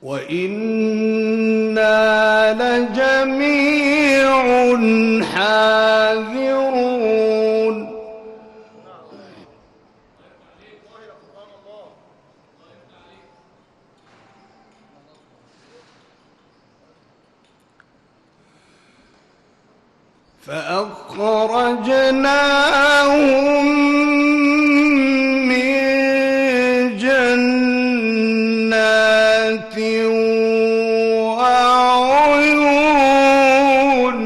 وإنا لجميع حاذرون فأخرجناهم من جنات وعيون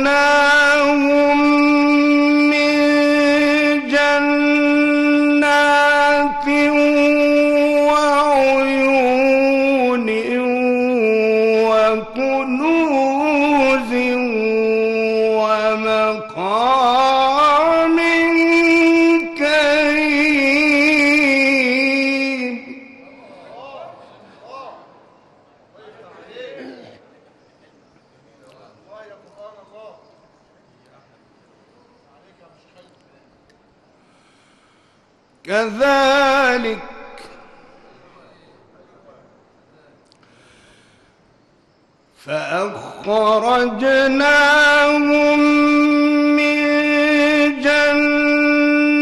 فأخرجناهم من جنات وعيون وكنوز ومقام كريم كذلك فأخرجناهم من جنات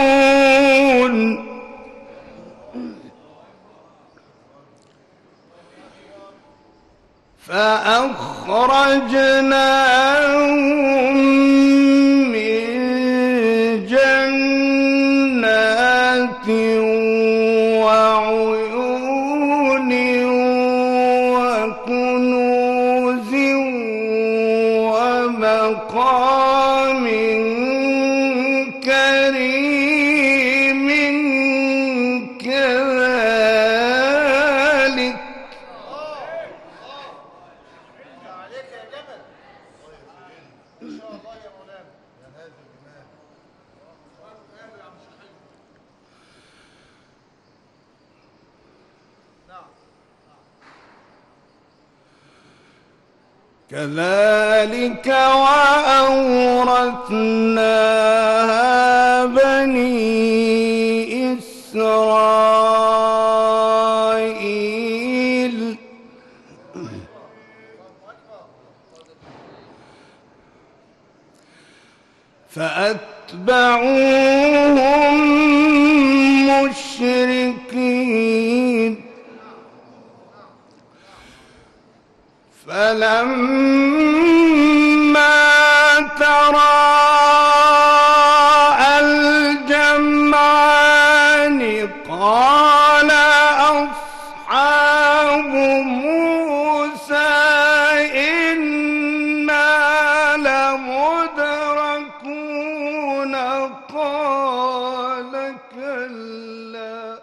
وعيون فأخرجناهم من جنات وعيون وكنوز ومقام كريم كذلك كذلك وأورثناها بني إسرائيل فأتبعوهم مشركين فلما تراءى الجمعان قال أصحاب موسى إنا لمدركون قال كلا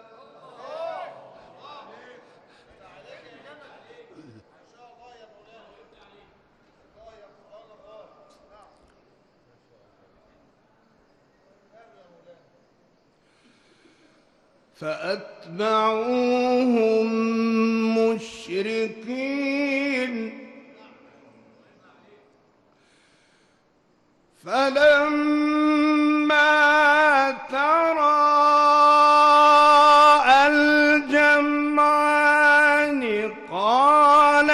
فأتبعوهم مشركين فلما تراءى الجمعان قال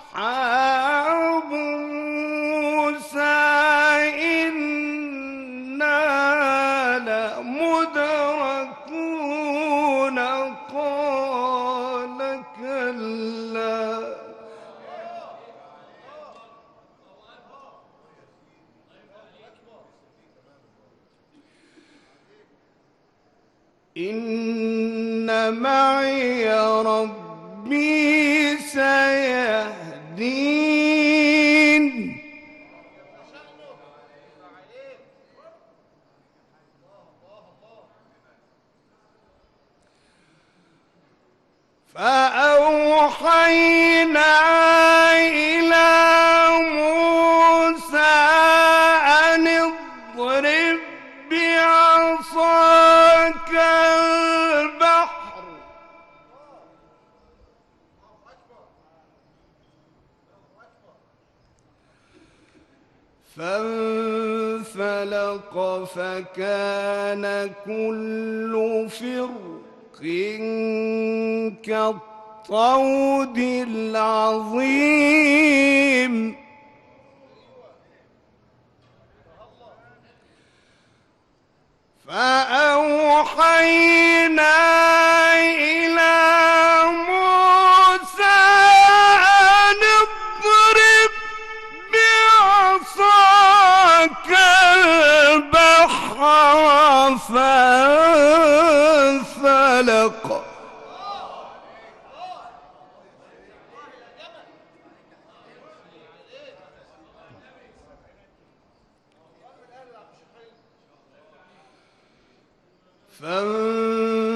أصحاب موسى إنا لمدركون قال كلا إن معي ربي سيهدين فأوحينا إلى موسى أن اضرب بعصاك البحر فانفلق فكان كل فرق كالطود العظيم. فأوحينا إلى موسى أن اضرب بعصاك البحر فانفلق.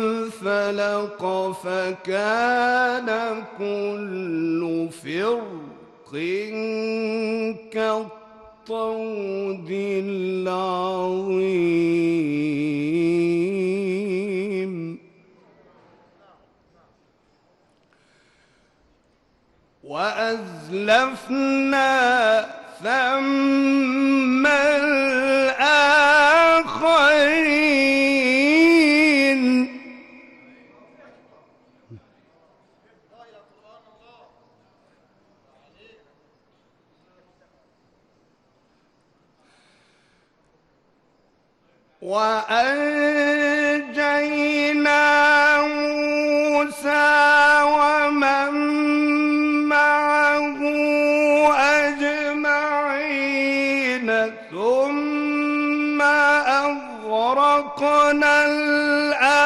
فانفلق فكان كل فرق كالطود العظيم. وأزلفنا ثم الآخرين. وأنجينا موسى ومن معه أجمعين ثم أغرقنا الآخرين.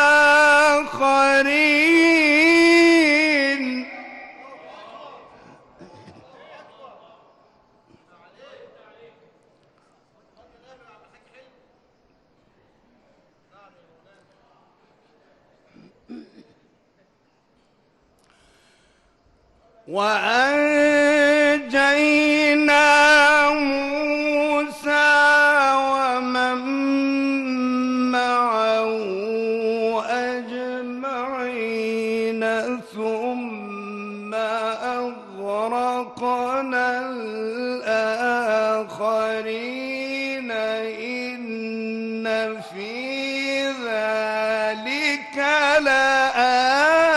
وأنجينا موسى ومن معه أجمعين ثم أغرقنا الآخرين. إن في ذلك لآية.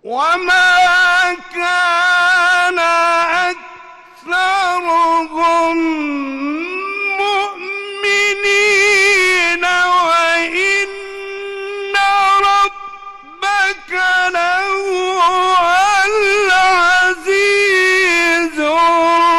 وما كان أكثرهم مؤمنين وإن ربك لهو العزيز الرحيم.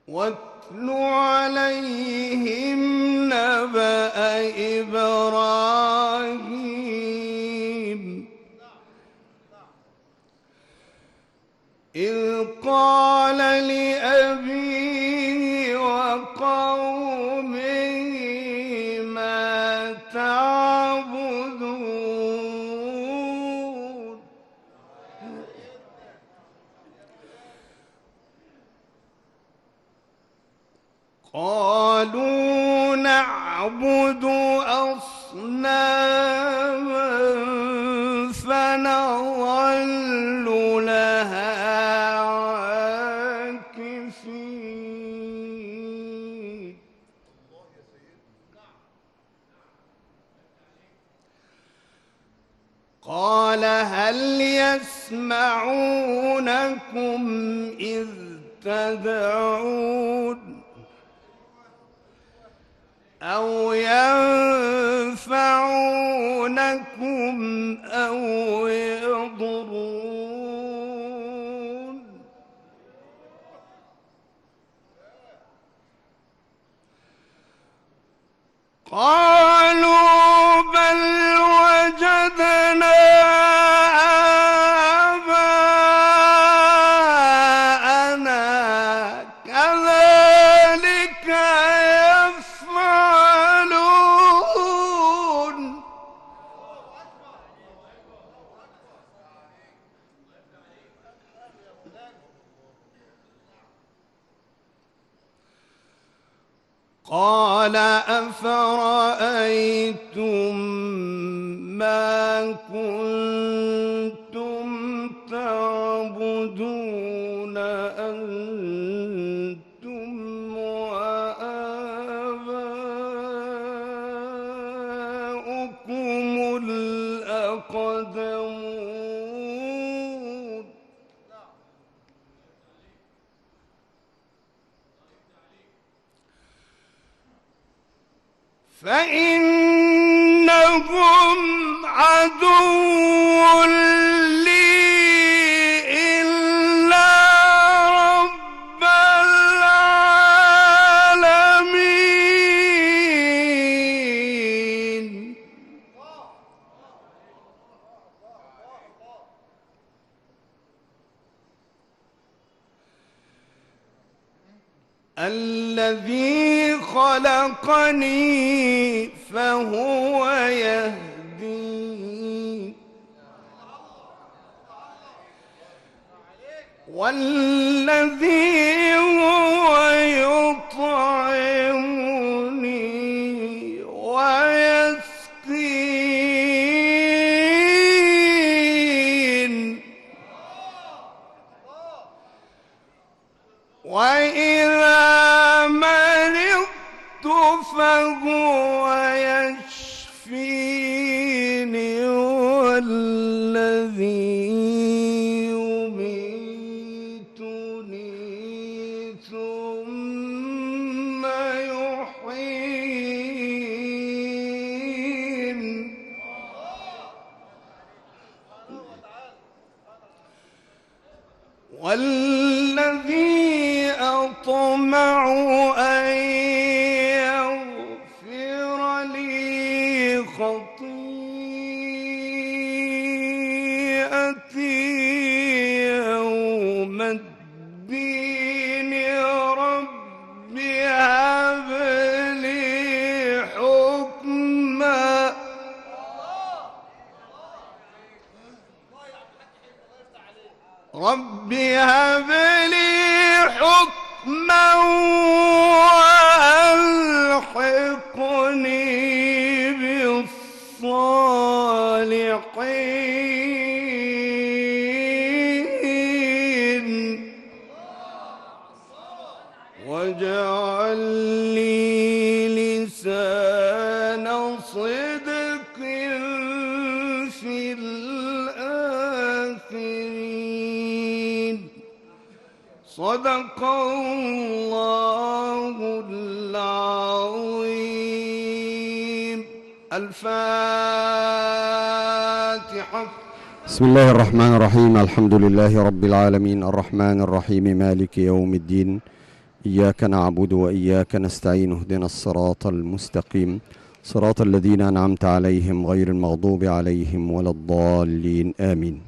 واتل عليهم نبأ إبراهيم إذ قال لأبيه وقومه ما تعبدون. قالوا نعبد أصناما فنظل لها عاكفين. قال هل يسمعونكم إذ تدعون أو ينفعونكم أو يضرون. قالوا بل وجدنا آباءنا كذلك يفعلون. قال أفرأيتم ما كنتم تعبدون أنتم وآباؤكم الأقدمون فإنهم عدو لي إلا رب العالمين الذي خلقني فهو يهدين والذي هو يطعمني ويسقين وإذا مرضت فهو يشفيني والذي يميتني ثم يحيين والذي أطمع أن يغفر لي خطيئتي يوم الدين رب هب لي حكما رب هب لي حكما وألحقني بالصالحين واجعل لي لسان صدق في الآخرين صدق الله العظيم. الفاتحة. بسم الله الرحمن الرحيم. الحمد لله رب العالمين الرحمن الرحيم مالك يوم الدين إياك نعبد وإياك نستعين اهدنا الصراط المستقيم صراط الذين أنعمت عليهم غير المغضوب عليهم ولا الضالين آمين.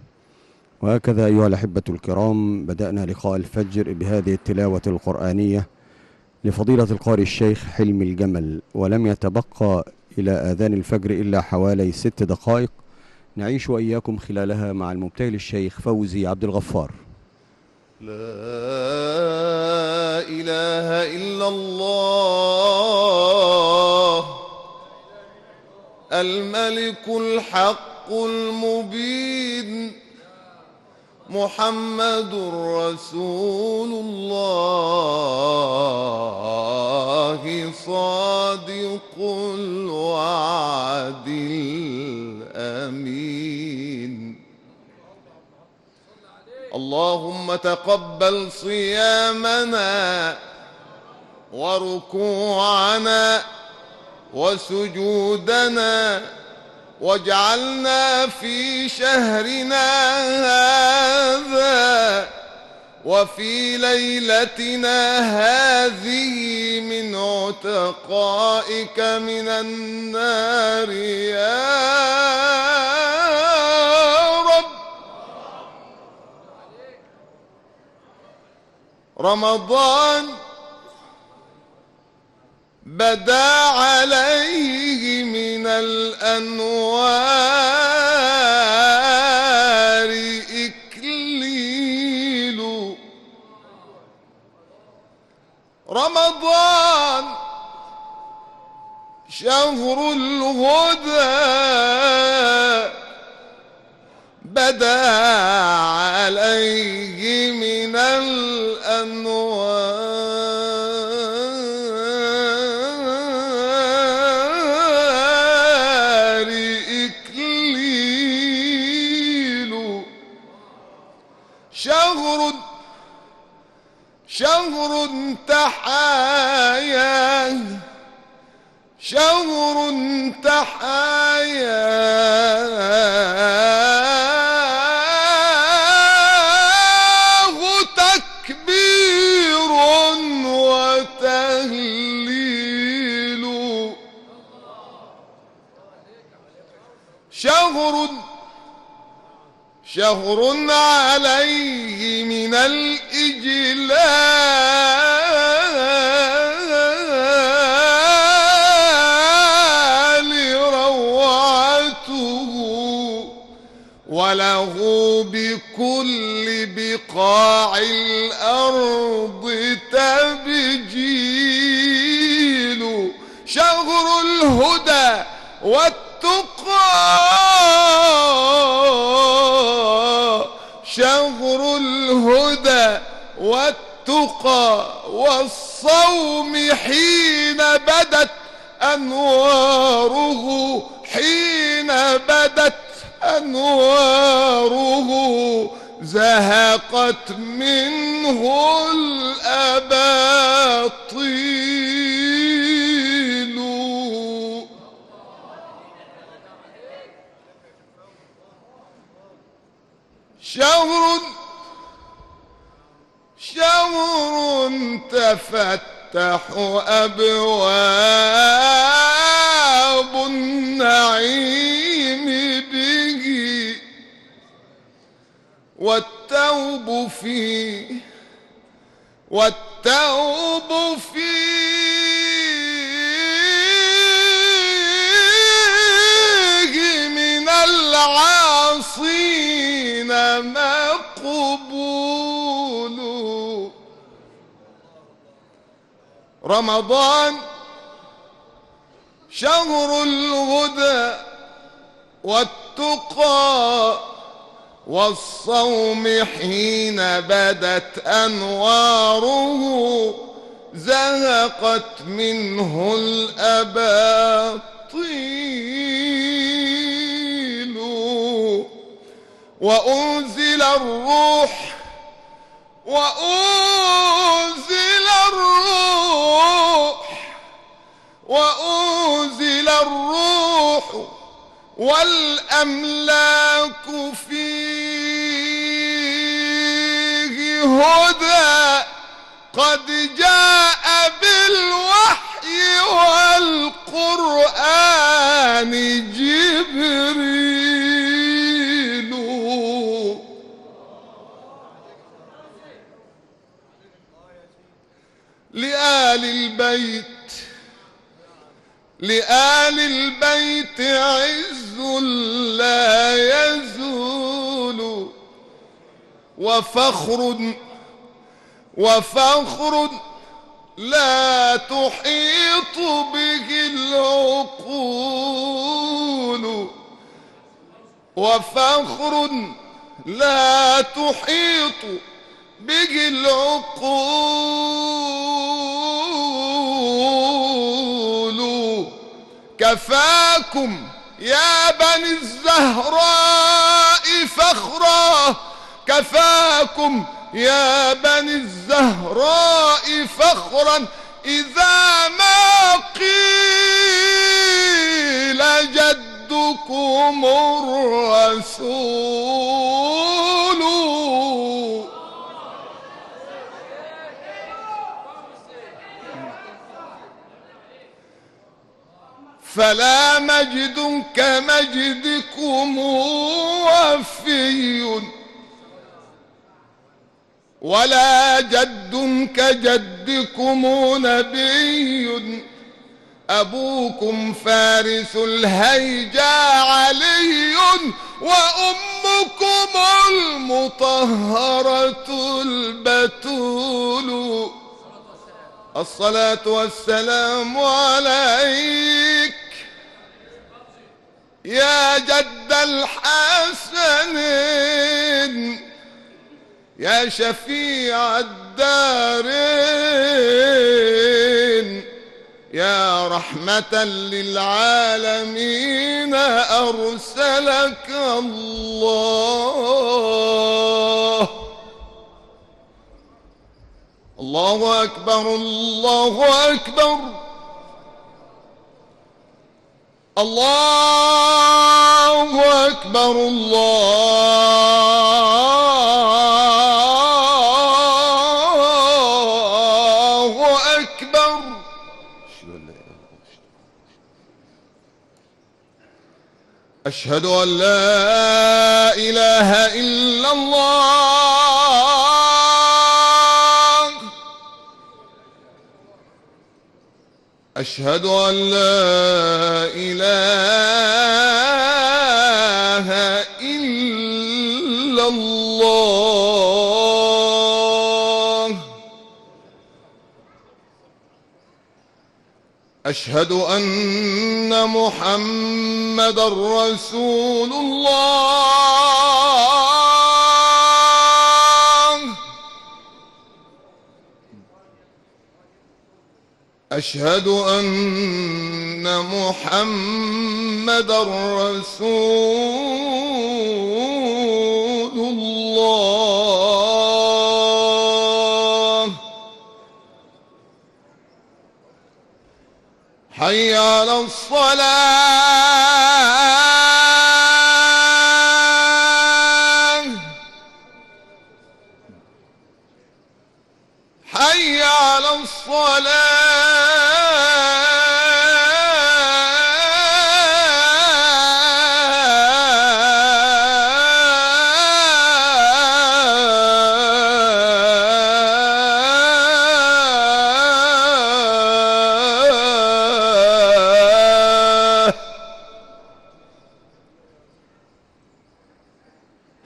وهكذا أيها الأحبة الكرام بدأنا لقاء الفجر بهذه التلاوة القرآنية لفضيلة القارئ الشيخ حلمي الجمل، ولم يتبقى إلى آذان الفجر إلا حوالي 6 دقائق نعيش وإياكم خلالها مع المبتهل الشيخ فوزي عبد الغفار. لا إله إلا الله الملك الحق المبين محمد رسول الله صادق الوعد الأمين. اللهم تقبل صيامنا وركوعنا وسجودنا واجعلنا في شهرنا هذا وفي ليلتنا هذه من عتقائك من النار يا رب. رمضان بدا عليه من الأنوار إكليل. رمضان شهر الهدى بدا عليه من الأنوار إكليل. شهر تحايا، شهر تحاياه تكبير وتهليل. شهر عليه من الإجلال روعته، وله بكل بقاع الأرض تبجيل. شهر الهدى والتقى، شهر الهدى والتقى والصوم حين بدت أنواره، حين بدت أنواره زهقت منه الأباطيل. شهر تفتح أبواب النعيم به، والتوب فيه من العاصين مقبول. رمضان شهر الهدى والتقى والصوم حين بدت أنواره زهقت منه الأباطيل. وأنزل الروح والأملاك فيه هدى قد جاء بالوحي والقرآن جبريل. لآل البيت عز لا يزول، وفخر لا تحيط به العقول، وفخر لا تحيط به العقول. كفاكم يا بني الزهراء فخرا، كفاكم يا بني الزهراء فخرا إذا ما قيل جدكم الرسول. فلا مجد كمجدكم وفي، ولا جد كجدكم نبي. أبوكم فارس الهيجا علي، وأمكم المطهرة البتول. الصلاة والسلام عليك يا جد الحسنين يا شفيع الدارين يا رحمة للعالمين أرسلك الله. الله أكبر الله أكبر الله أكبر الله أكبر. أشهد أن لا إله إلا الله. أشهد أن لا إله إلا الله. أشهد أن محمدًا رسول الله. أشهد أن محمدًا رسول الله. حي على الصلاة. حي على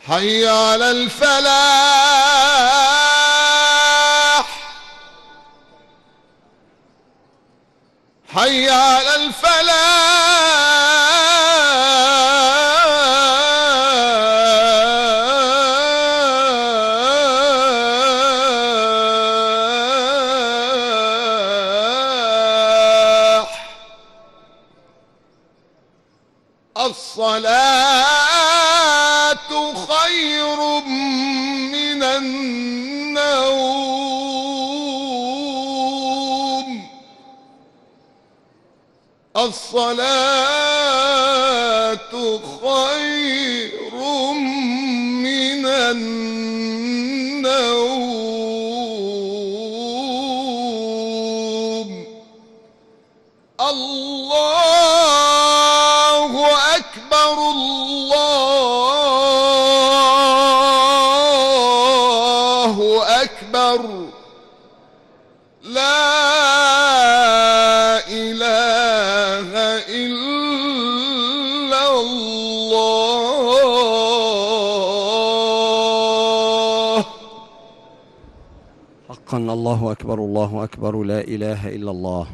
حي على الفلاح. حي على الفلاح. الصلاة خير من النوم. الصلاة خير من النوم. الله أكبر الله أكبر. لا إله إلا الله. حقا الله أكبر الله أكبر لا إله إلا الله.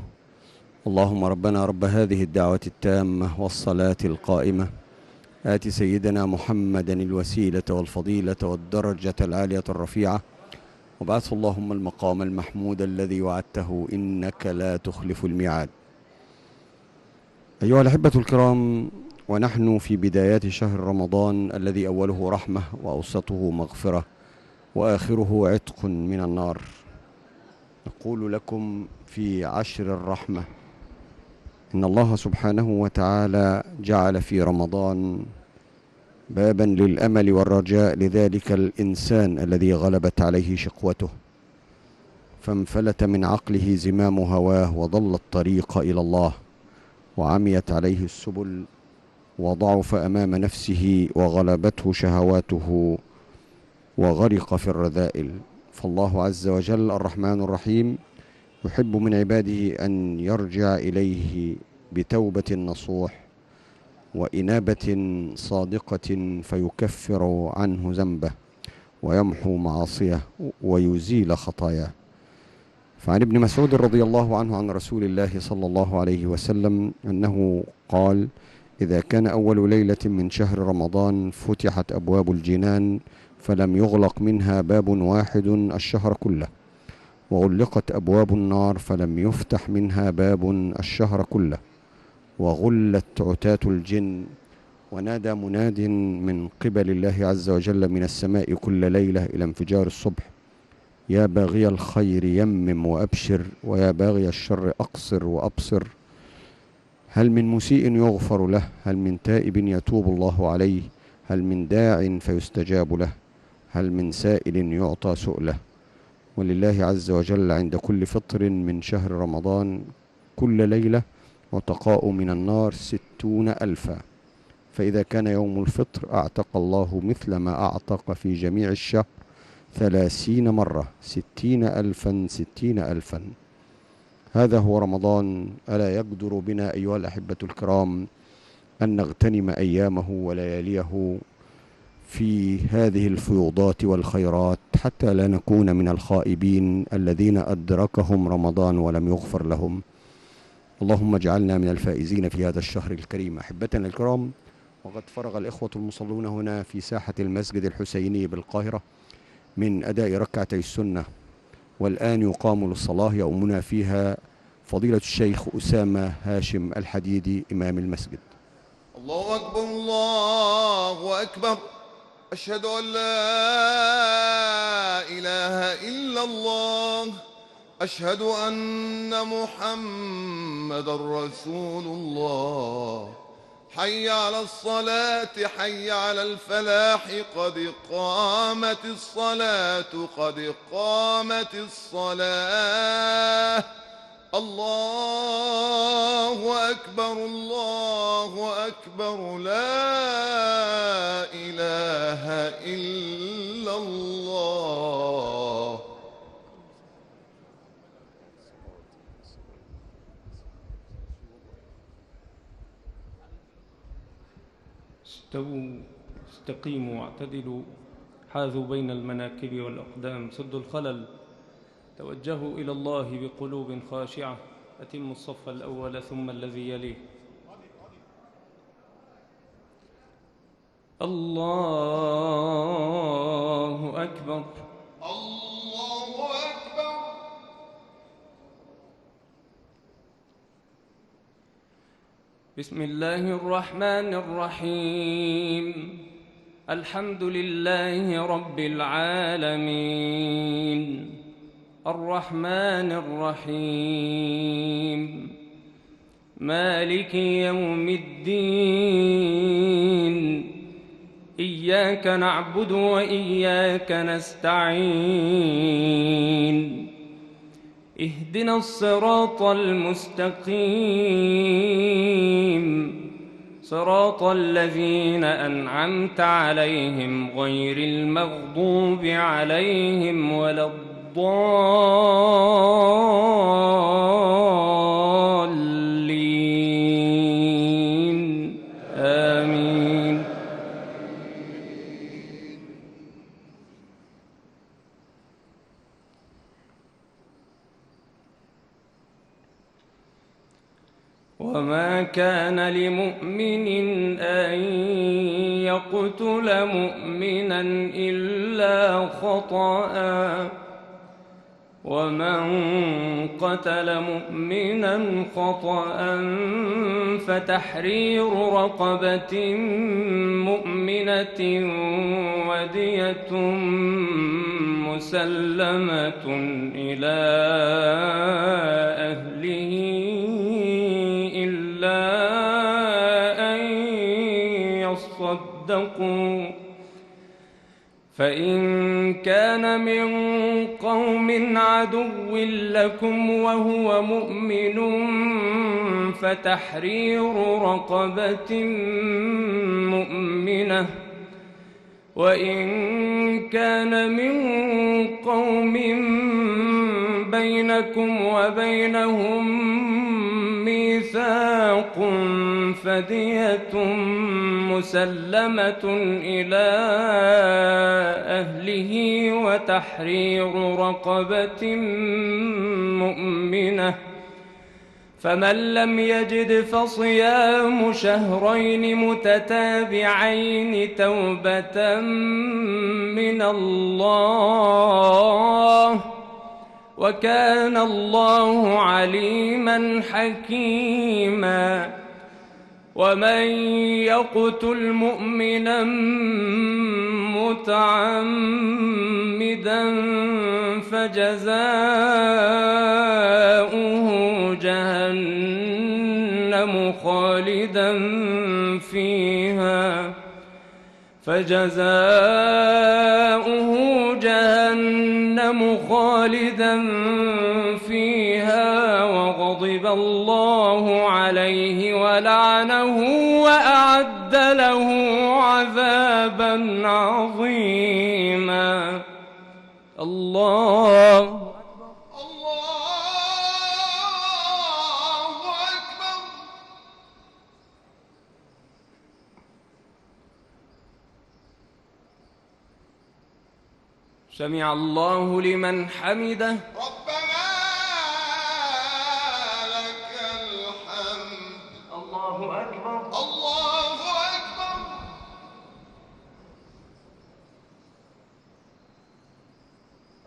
اللهم ربنا رب هذه الدعوة التامة والصلاة القائمة آت سيدنا محمدا الوسيلة والفضيلة والدرجة العالية الرفيعة وابعثه اللهم المقام المحمود الذي وعدته إنك لا تخلف الميعاد. أيها الأحبة الكرام، ونحن في بدايات شهر رمضان الذي أوله رحمة وأوسطه مغفرة وآخره عتق من النار، نقول لكم في عشر الرحمة إن الله سبحانه وتعالى جعل في رمضان بابا للأمل والرجاء لذلك الإنسان الذي غلبت عليه شقوته فانفلت من عقله زمام هواه وضل الطريق إلى الله وعميت عليه السبل وضعف أمام نفسه وغلبته شهواته وغرق في الرذائل. فالله عز وجل الرحمن الرحيم يحب من عباده أن يرجع إليه بتوبة نصوح وإنابة صادقة فيكفر عنه ذنبه ويمحو معاصيه ويزيل خطاياه. فعن ابن مسعود رضي الله عنه عن رسول الله صلى الله عليه وسلم أنه قال: إذا كان أول ليلة من شهر رمضان فتحت أبواب الجنان فلم يغلق منها باب واحد الشهر كله، وغلقت أبواب النار فلم يفتح منها باب الشهر كله، وغلت عتاة الجن، ونادى مناد من قبل الله عز وجل من السماء كل ليلة إلى انفجار الصبح: يا باغي الخير يمم وأبشر، ويا باغي الشر أقصر وأبصر. هل من مسيء يغفر له؟ هل من تائب يتوب الله عليه؟ هل من داع فيستجاب له؟ هل من سائل يعطى سؤله؟ ولله عز وجل عند كل فطر من شهر رمضان كل ليلة وتقاء من النار 60,000. فإذا كان يوم الفطر أعتق الله مثل ما أعتق في جميع الشهر 30 مرة، 60,000 60,000. هذا هو رمضان. ألا يقدر بنا أيها الأحبة الكرام أن نغتنم أيامه ولياليه في هذه الفيوضات والخيرات، حتى لا نكون من الخائبين الذين أدركهم رمضان ولم يغفر لهم. اللهم اجعلنا من الفائزين في هذا الشهر الكريم. أحبتنا الكرام، وقد فرغ الإخوة المصلون هنا في ساحة المسجد الحسيني بالقاهرة من أداء ركعتي السنة، والآن يقام للصلاة يؤمنا فيها فضيلة الشيخ أسامة هاشم الحديدي إمام المسجد. الله أكبر الله أكبر، أشهد أن لا إله إلا الله، أشهد أن محمد رسول الله. حي على الصلاة، حي على الفلاح، قد قامت الصلاة، قد قامت الصلاة. الله أكبر الله أكبر، لا إله إلا الله. استووا، استقيموا، واعتدلوا، حاذوا بين المناكب والأقدام، سدوا الخلل، توجهوا إلى الله بقلوب خاشعة، أتموا الصف الأول ثم الذي يليه. الله أكبر الله أكبر. بسم الله الرحمن الرحيم. الحمد لله رب العالمين، الرحمن الرحيم، مالك يوم الدين. إياك نعبد وإياك نستعين. اهدنا الصراط المستقيم، صراط الذين أنعمت عليهم غير المغضوب عليهم ولا الضالين. آمين. وما كان لمؤمن أن يقتل مؤمنا إلا خطأ، ومن قتل مؤمنا خطأ فتحرير رقبة مؤمنة ودية مسلمة إلى أهله إلا أن يصدقوا، فإن كان من قوم عدو لكم وهو مؤمن فتحرير رقبة مؤمنة، وإن كان من قوم بينكم وبينهم ميثاق صداق فدية مسلمة إلى أهله وتحرير رقبة مؤمنة، فمن لم يجد فصيام شهرين متتابعين توبة من الله، وكان الله عليما حكيما. ومن يقتل مؤمنا متعمدا فجزاؤه جهنم خالدا فيها وغضب الله عليه ولعنه وأعد له عذابا عظيما. الله أكبر. سمع الله لمن حمده. ربنا لك الحمد. الله أكبر. الله أكبر.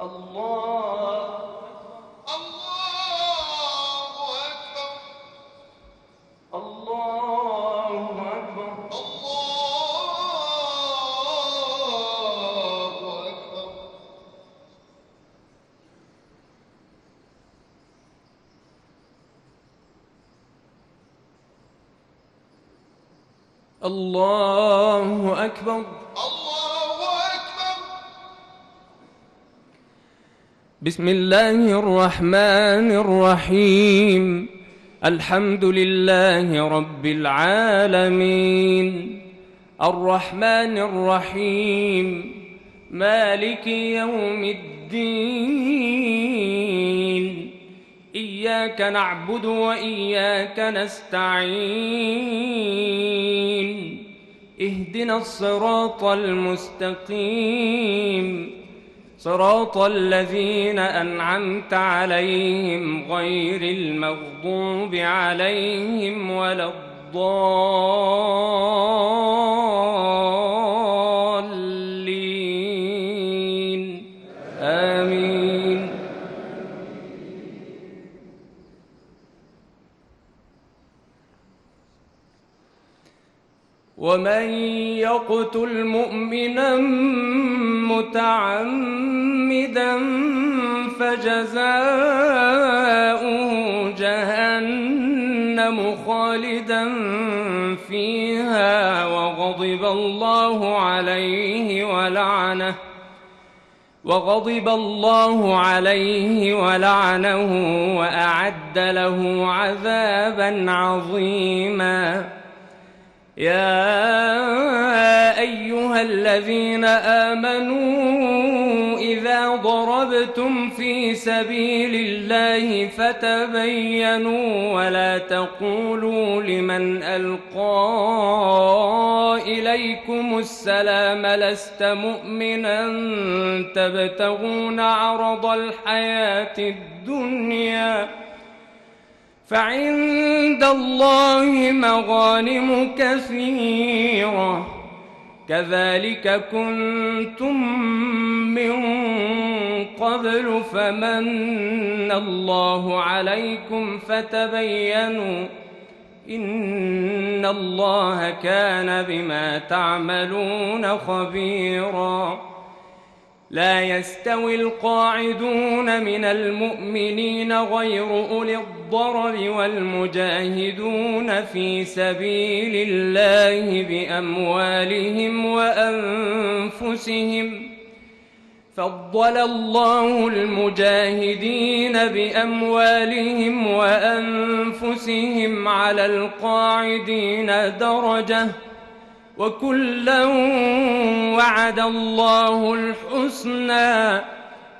الله أكبر. الله أكبر. الله أكبر. الله أكبر. بسم الله الرحمن الرحيم. الحمد لله رب العالمين، الرحمن الرحيم، مالك يوم الدين، إياك نعبد وإياك نستعين، اهدنا الصراط المستقيم، صراط الذين أنعمت عليهم غير المغضوب عليهم ولا الضالين، آمين. ومن يقتل مؤمنا متعمدا فجزاؤه جهنم خالدا فيها وغضب الله عليه ولعنه وأعد له عذابا عظيما. يا أيها الذين آمنوا إذا ضربتم في سبيل الله فتبينوا ولا تقولوا لمن ألقى إليكم السلام لست مؤمنا تبتغون عرض الحياة الدنيا فعند الله مغانم كثيرة كذلك كنتم من قبل فمن الله عليكم فتبينوا إن الله كان بما تعملون خبيرا. لا يستوي القاعدون من المؤمنين غير أولي الضرر والمجاهدون في سبيل الله بأموالهم وأنفسهم. فضل الله المجاهدين بأموالهم وأنفسهم على القاعدين درجة وكلا وعد الله الحسنى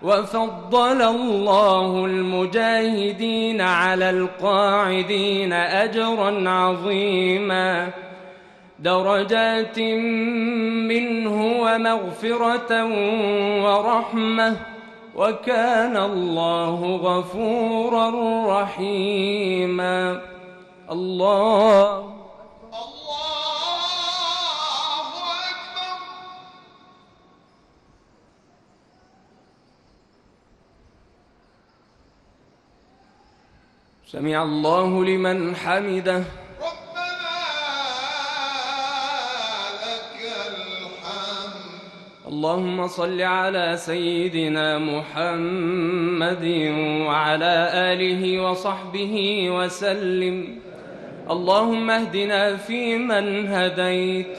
وفضل الله المجاهدين على القاعدين أجرا عظيما درجات منه ومغفرة ورحمة وكان الله غفورا رحيما. الله أكبر. سمع الله لمن حمده. ربنا لك الحمد. اللهم صل على سيدنا محمد وعلى آله وصحبه وسلم. اللهم اهدنا فيمن هديت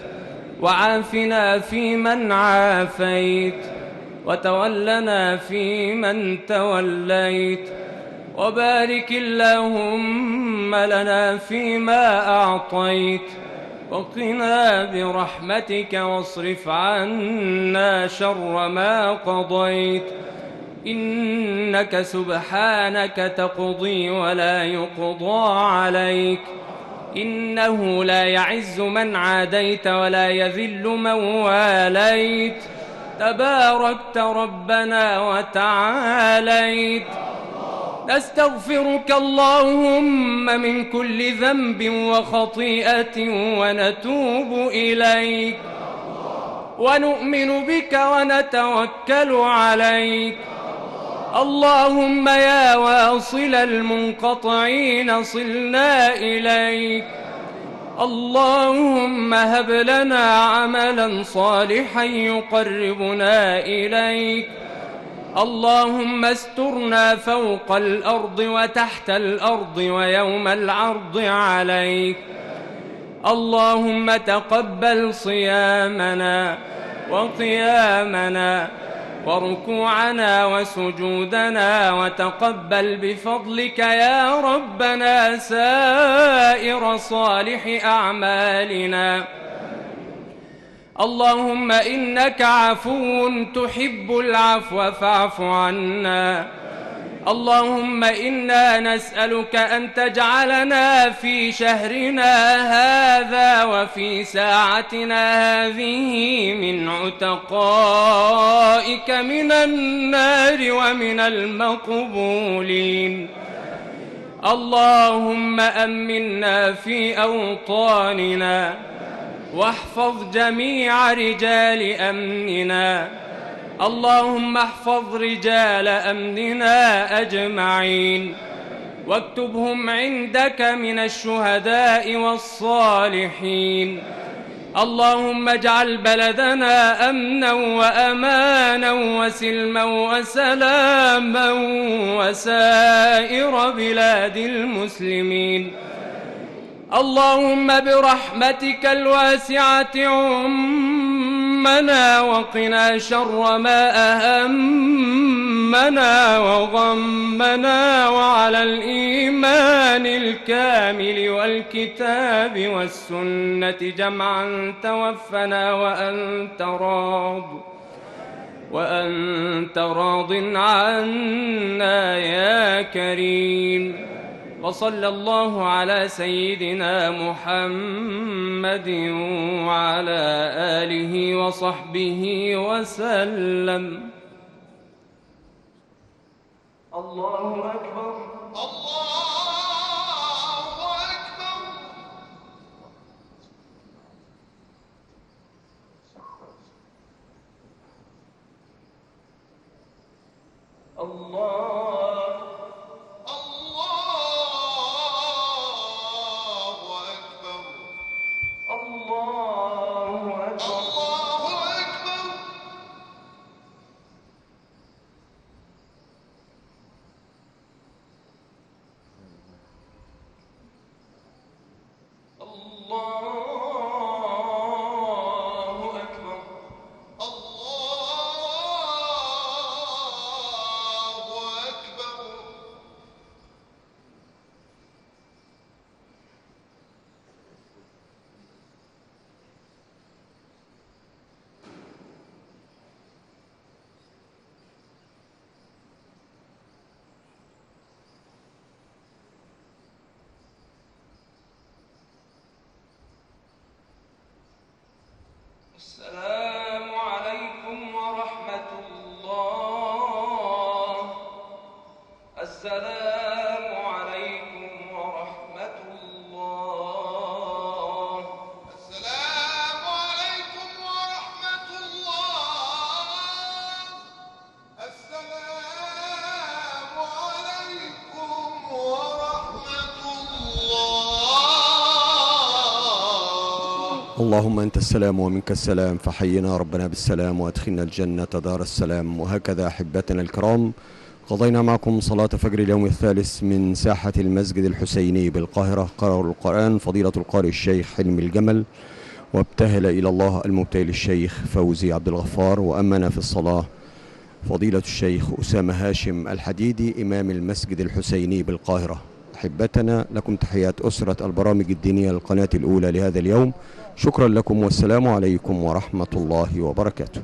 وعافنا فيمن عافيت وتولنا فيمن توليت وبارك اللهم لنا فيما أعطيت وقنا برحمتك واصرف عنا شر ما قضيت إنك سبحانك تقضي ولا يقضى عليك إنه لا يعز من عاديت ولا يذل من واليت تباركت ربنا وتعاليت. نستغفرك اللهم من كل ذنب وخطيئة ونتوب إليك ونؤمن بك ونتوكل عليك. اللهم يا واصل المنقطعين صلنا إليك. اللهم هب لنا عملا صالحا يقربنا إليك. اللهم استرنا فوق الأرض وتحت الأرض ويوم العرض عليك. اللهم تقبل صيامنا وقيامنا وركوعنا وسجودنا وتقبل بفضلك يا ربنا سائر صالح أعمالنا. اللهم إنك عفو تحب العفو فاعف عنا. اللهم إنا نسألك أن تجعلنا في شهرنا هذا وفي ساعتنا هذه من عتقائك من النار ومن المقبولين. اللهم أمنا في أوطاننا واحفظ جميع رجال أمننا. اللهم احفظ رجال أمننا أجمعين واكتبهم عندك من الشهداء والصالحين. اللهم اجعل بلدنا أمنا وأمانا وسلما وسلاما وسائر بلاد المسلمين. اللهم برحمتك الواسعة عمنا وقنا شر ما أهمنا وغمنا وعلى الإيمان الكامل والكتاب والسنة جمعا توفنا وأنت راض عنا يا كريم. وصلى الله على سيدنا محمد وعلى آله وصحبه وسلم. الله أكبر. الله اللهم أنت السلام ومنك السلام، فحينا ربنا بالسلام وأدخلنا الجنة دار السلام. وهكذا أحبتنا الكرام قضينا معكم صلاة فجر اليوم الثالث من ساحة المسجد الحسيني بالقاهرة. قرأ القرآن فضيلة القارئ الشيخ حلمي الجمل، وابتهل إلى الله المبتهل الشيخ فوزي عبد الغفار، وأمنا في الصلاة فضيلة الشيخ أسامة هاشم الحديدي إمام المسجد الحسيني بالقاهرة. أحبتنا، لكم تحيات أسرة البرامج الدينية للقناة الأولى لهذا اليوم. شكرا لكم والسلام عليكم ورحمة الله وبركاته.